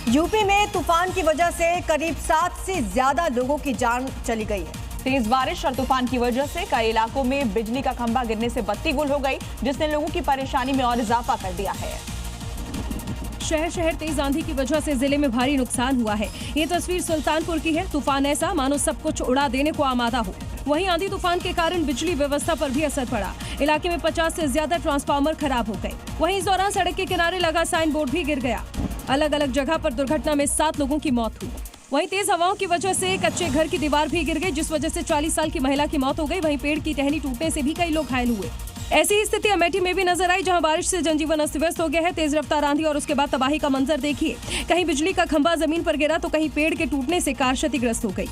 UP में तूफान की वजह से करीब 7 से ज्यादा लोगों की जान चली गई है। तेज बारिश और तूफान की वजह से कई इलाकों में बिजली का खंभा गिरने से बत्ती गुल हो गई, जिसने लोगों की परेशानी में और इजाफा कर दिया है। शहर तेज आंधी की वजह से जिले में भारी नुकसान हुआ है। ये तस्वीर सुल्तानपुर की है। तूफान ऐसा मानो सब कुछ उड़ा देने को आमादा हो। वहीं आंधी तूफान के कारण बिजली व्यवस्था पर भी असर पड़ा। इलाके में 50 से ज्यादा ट्रांसफार्मर खराब हो गए। वहीं इस दौरान सड़क के किनारे लगा साइन बोर्ड भी गिर गया। अलग अलग जगह पर दुर्घटना में 7 लोगों की मौत हुई। वहीं तेज हवाओं की वजह से कच्चे घर की दीवार भी गिर गई, जिस वजह से 40 साल की महिला की मौत हो गई। वहीं पेड़ की टहनी टूटने से भी कई लोग घायल हुए। ऐसी ही स्थिति अमेठी में भी नजर आई, जहां बारिश से जनजीवन अस्त व्यस्त हो गया है। तेज रफ्तार आंधी और उसके बाद तबाही का मंजर देखिए। कहीं बिजली का खंभा जमीन पर गिरा तो कहीं पेड़ के टूटने से कार क्षतिग्रस्त हो गई।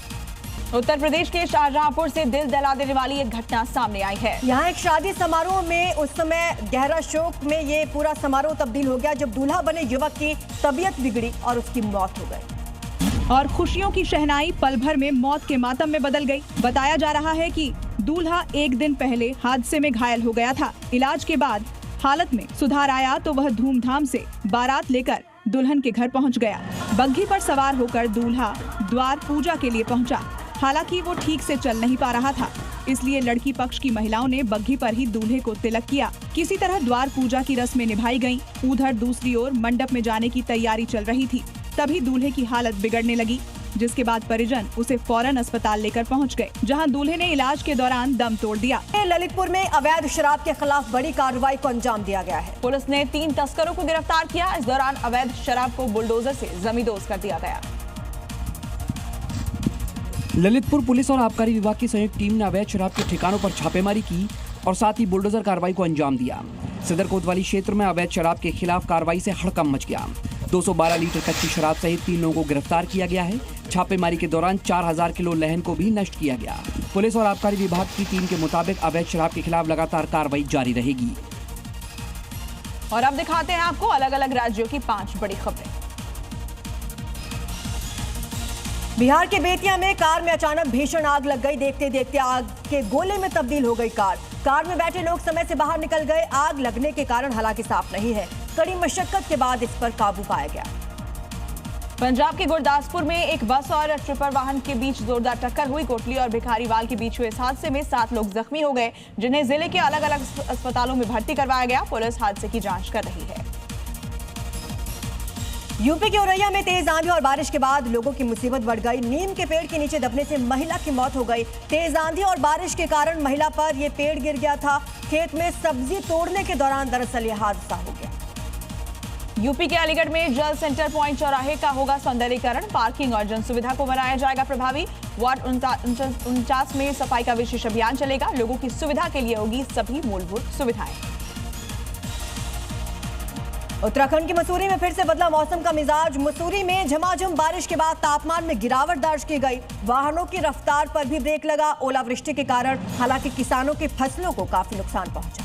उत्तर प्रदेश के शाहजहांपुर से दिल दहला देने वाली एक घटना सामने आई है। यहाँ एक शादी समारोह में उस समय गहरा शोक में ये पूरा समारोह तब्दील हो गया, जब दूल्हा बने युवक की तबीयत बिगड़ी और उसकी मौत हो गई। और खुशियों की शहनाई पल भर में मौत के मातम में बदल गई। बताया जा रहा है कि दूल्हा एक दिन पहले हादसे में घायल हो गया था। इलाज के बाद हालत में सुधार आया तो वह धूमधाम से बारात लेकर दुल्हन के घर पहुंच गया। बग्घी पर सवार होकर दूल्हा द्वार पूजा के लिए पहुंचा। हालांकि वो ठीक से चल नहीं पा रहा था, इसलिए लड़की पक्ष की महिलाओं ने बग्घी पर ही दूल्हे को तिलक किया। किसी तरह द्वार पूजा की रस्में निभाई गईं। उधर दूसरी ओर मंडप में जाने की तैयारी चल रही थी। तभी दूल्हे की हालत बिगड़ने लगी, जिसके बाद परिजन उसे फौरन अस्पताल लेकर पहुंच गए, जहां दूल्हे ने इलाज के दौरान दम तोड़ दिया। ललितपुर में अवैध शराब के खिलाफ बड़ी कार्रवाई को अंजाम दिया गया है। पुलिस ने 3 तस्करों को गिरफ्तार किया। इस दौरान अवैध शराब को बुलडोजर से जमींदोज कर दिया गया। ललितपुर पुलिस और आबकारी विभाग की संयुक्त टीम ने अवैध शराब के ठिकानों पर छापेमारी की और साथ ही बुलडोजर कार्रवाई को अंजाम दिया। सदर कोतवाली क्षेत्र में अवैध शराब के खिलाफ कार्रवाई से हड़कंप मच गया। 212 लीटर कच्ची शराब सहित 3 लोगों को गिरफ्तार किया गया है। छापेमारी के दौरान 4000 किलो लहन को भी नष्ट किया गया। पुलिस और आबकारी विभाग की टीम के मुताबिक अवैध शराब के खिलाफ लगातार कार्रवाई जारी रहेगी। और अब दिखाते हैं आपको अलग अलग राज्यों की 5 बड़ी खबरें। बिहार के बेतिया में कार में अचानक भीषण आग लग गई। देखते देखते आग के गोले में तब्दील हो गई कार में बैठे लोग समय से बाहर निकल गए। आग लगने के कारण हालांकि साफ नहीं है। कड़ी मशक्कत के बाद इस पर काबू पाया गया। पंजाब के गुरदासपुर में एक बस और ट्रिपर वाहन के बीच जोरदार टक्कर हुई। कोटली और भिखारीवाल के बीच हुए इस हादसे में 7 लोग जख्मी हो गए, जिन्हें जिले के अलग अलग अस्पतालों में भर्ती करवाया गया। पुलिस हादसे की जांच कर रही है। यूपी के औरैया में तेज आंधी और बारिश के बाद लोगों की मुसीबत बढ़ गई। नीम के पेड़ के नीचे दबने से महिला की मौत हो गई। तेज आंधी और बारिश के कारण महिला पर यह पेड़ गिर गया था। खेत में सब्जी तोड़ने के दौरान दरअसल यह हादसा हो गया। यूपी के अलीगढ़ में जल सेंटर पॉइंट चौराहे का होगा सौंदर्यीकरण। पार्किंग और जन सुविधा को बनाया जाएगा प्रभावी। वार्ड 49 में सफाई का विशेष अभियान चलेगा। लोगों की सुविधा के लिए होगी सभी मूलभूत सुविधाएं। उत्तराखंड की मसूरी में फिर से बदला मौसम का मिजाज। मसूरी में झमाझम बारिश के बाद तापमान में गिरावट दर्ज की गई। वाहनों की रफ्तार पर भी ब्रेक लगा। ओलावृष्टि के कारण हालांकि किसानों की फसलों को काफी नुकसान पहुंचा।